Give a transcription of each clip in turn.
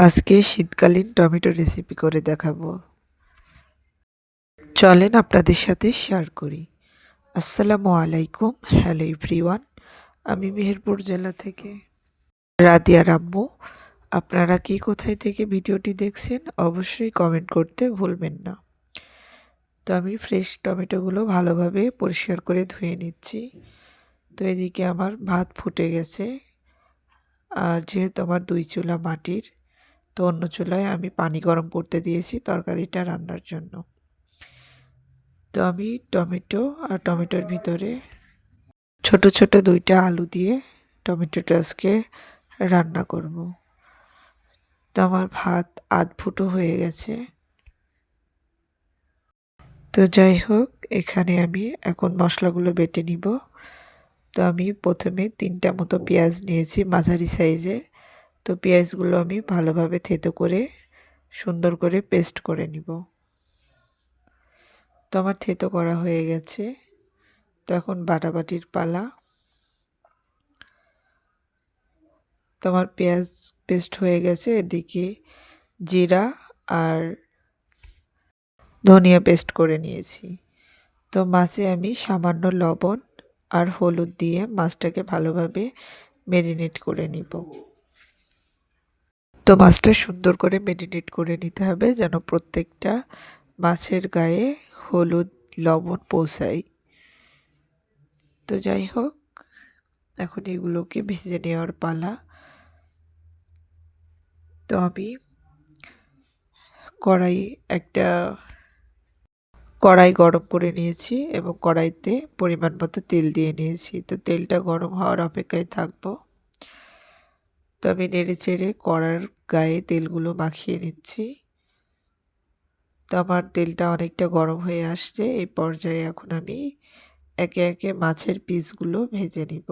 আজকে শীতকালীন tomato recipe করে দেখাবো। চলেন আপনাদের সাথে শেয়ার করি। আসসালামু আলাইকুম, হ্যালো এভরিওয়ান। আমি মেহেরপুর জেলা থেকে রাদিয়া রাম্মু। আপনারা কি কোথায় থেকে ভিডিওটি দেখছেন অবশ্যই কমেন্ট করতে ভুলবেন না। তো আমি ফ্রেশ টমেটোগুলো ভালোভাবে পরিষ্কার করে ধুয়ে নিচ্ছি। তো এদিকে আমার ভাত ফুটে গেছে, আর যেহেতু আমার 2 চুলা মাটির, তো অন্য চুলায় আমি পানি গরম করতে দিয়েছি তরকারিটা রান্নার জন্য। তো আমি টমেটো আর টমেটোর ভিতরে ছোট ছোট 2টা আলু দিয়ে টমেটোটা আজকে রান্না করব। তো আমার ভাত আধ ফুটো হয়ে গেছে। তো যাই হোক, এখানে আমি এখন মশলাগুলো বেটে নিব। তো আমি প্রথমে 3টা মতো পেঁয়াজ নিয়েছি মাঝারি সাইজের। তো পেঁয়াজগুলো আমি ভালোভাবে থেতো করে সুন্দর করে পেস্ট করে নিব। তো আমার থেতো করা হয়ে গেছে। তো এখন বাটাবাটির পালা। তো আমার পেঁয়াজ পেস্ট হয়ে গেছে, এদিকে জিরা আর ধনিয়া পেস্ট করে নিয়েছি। তো মাছে আমি সামান্য লবণ আর হলুদ দিয়ে মাছটাকে ভালোভাবে ম্যারিনেট করে নিব। তো মাছটা সুন্দর করে ম্যারিনেট করে নিতে হবে যেন প্রত্যেকটা মাছের গায়ে হলুদ লবণ পৌঁছায়। তো যাই হোক, এখন এগুলোকে ভেজে নেওয়ার পালা। তো আমি কড়াই গরম করে নিয়েছি এবং কড়াইতে পরিমাণ মতো তেল দিয়ে নিয়েছি। তো তেলটা গরম হওয়ার অপেক্ষায় থাকবো। তো আমি নেড়ে চেড়ে কড়ার গায়ে তেলগুলো মাখিয়ে নিচ্ছি। তো আমার তেলটা অনেকটা গরম হয়ে আসছে। এই পর্যায়ে এখন আমি একে একে মাছের পিসগুলো ভেজে নিব।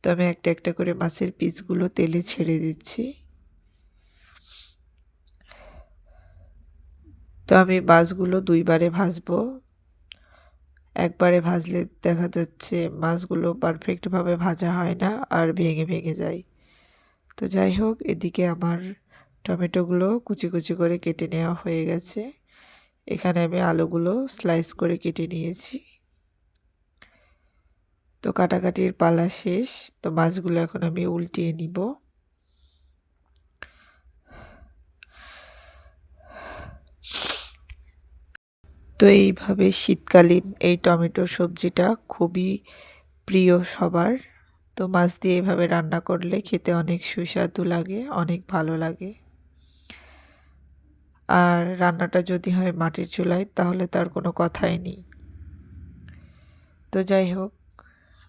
তো আমি একটা একটা করে মাছের পিসগুলো তেলে ছেড়ে দিচ্ছি। তো আমি মাছগুলো 2বারে ভাজবো। একবারে ভাজলে দেখা যাচ্ছে মাছগুলো পারফেক্টভাবে ভাজা হয় না আর ভেঙে ভেঙে যায়। তো যাই হোক, এদিকে আমার টমেটোগুলো কুচি কুচি করে কেটে নেওয়া হয়ে গেছে। এখানে আমি আলুগুলো স্লাইস করে কেটে নিয়েছি। তো কাটাকাটির পালা শেষ। তো মাছগুলো এখন আমি উল্টিয়ে নিব। তো এইভাবে শীতকালীন এই টমেটো সবজিটা খুবই প্রিয় সবার। তো মাছ দিয়ে এভাবে রান্না করলে খেতে অনেক সুস্বাদু লাগে, অনেক ভালো লাগে। আর রান্নাটা যদি হয় মাটির চুলায় তাহলে তার কোনো কথাই নেই। তো যাই হোক,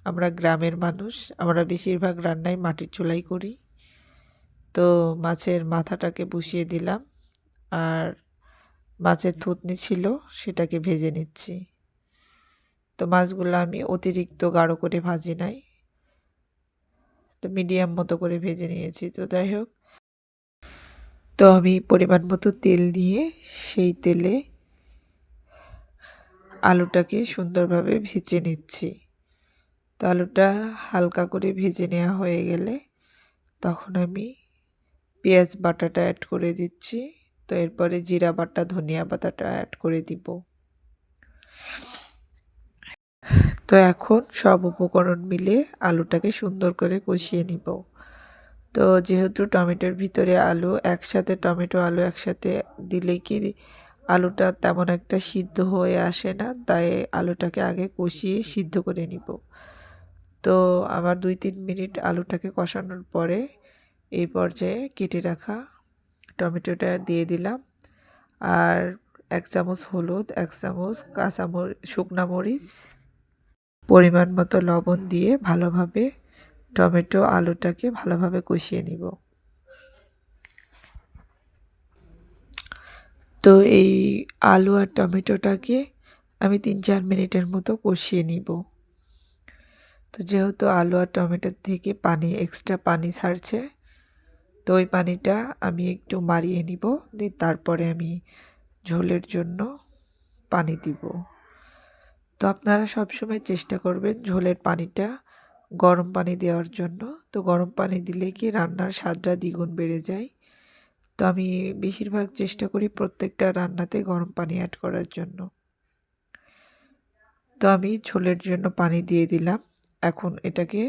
আমরা গ্রামের মানুষ, আমরা বেশিরভাগ রান্নাই মাটির চুলাই করি। তো মাছের মাথাটাকে বসিয়ে দিলাম, আর মাছের থুতনি ছিল সেটাকে ভেজে নিচ্ছি। তো মাছগুলো আমি অতিরিক্ত গাঢ় করে ভাজি নাই, তো মিডিয়াম মতো করে ভেজে নিয়েছি। তো যাই হোক, তো আমি পরিমাণ মতো তেল দিয়ে সেই তেলে আলুটাকে সুন্দরভাবে ভেজে নিচ্ছি। তো আলুটা হালকা করে ভেজে নেওয়া হয়ে গেলে তখন আমি পেঁয়াজ বাটাটা অ্যাড করে দিচ্ছি। তো এরপরে জিরা বাটা ধনিয়া পাতাটা অ্যাড করে দিব। তো এখন সব উপকরণ মিলে আলুটাকে সুন্দর করে কষিয়ে নিব। তো যেহেতু টমেটোর ভিতরে টমেটো আলু একসাথে দিলে কি আলুটা তেমন একটা সিদ্ধ হয়ে আসে না, তাই আলুটাকে আগে কষিয়ে সিদ্ধ করে নিব। তো আমার 2-3 মিনিট আলুটাকে কষানোর পরে এই পর্যায়ে কেটে রাখা টমেটোটা দিয়ে দিলাম, আর 1 চামচ হলুদ, 1 চামচ শুকনা মরিচ, পরিমাণ মতো লবণ দিয়ে ভালোভাবে টমেটো আলুটাকে ভালোভাবে কষিয়ে নিব। তো এই আলু আর টমেটোটাকে আমি 3-4 মিনিটের মতো কষিয়ে নিব। তো যেহেতু আলু আর টমেটোর থেকে এক্সট্রা পানি ছাড়ছে, তো ওই পানিটা আমি একটু মারিয়ে নিব, দিয়ে তারপরে আমি ঝোলের জন্য পানি দিব। তো আপনারা সবসময় চেষ্টা করবেন ঝোলের পানিটা গরম পানি দেওয়ার জন্য। তো তো গরম পানি দিলে কি রান্নার স্বাদটা দ্বিগুণ বেড়ে যায়। তো আমি বেশিরভাগ চেষ্টা করি প্রত্যেকটা রান্নাতে গরম পানি অ্যাড করার জন্য। তো আমি ঝোলের জন্য পানি দিয়ে দিলাম। এখন এটাকে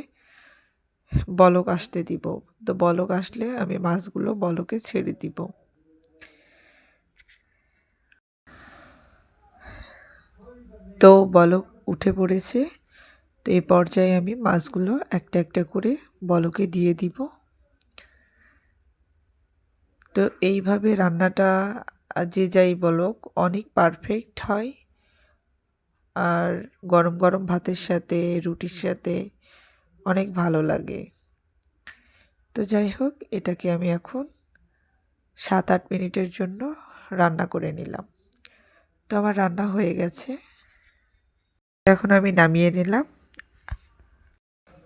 বলক আসতে দিব। তো বলক আসলে আমি মাছগুলো বলকে ছেড়ে দিব। তো বলক উঠে পড়েছে। তো এই পর্যায়ে আমি মাছগুলো একটা একটা করে বলকে দিয়ে দিব। তো এইভাবে রান্নাটা যে যাই বলুক অনেক পারফেক্ট হয়, আর গরম গরম ভাতের সাথে রুটির সাথে অনেক ভালো লাগে। তো যাই হোক, এটাকে আমি এখন 7-8 মিনিটের জন্য রান্না করে নিলাম। তো আমার রান্না হয়ে গেছে, এখন আমি নামিয়ে নিলাম।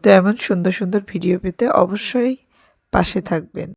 তো এমন সুন্দর সুন্দর ভিডিও পেতে অবশ্যই পাশে থাকবেন।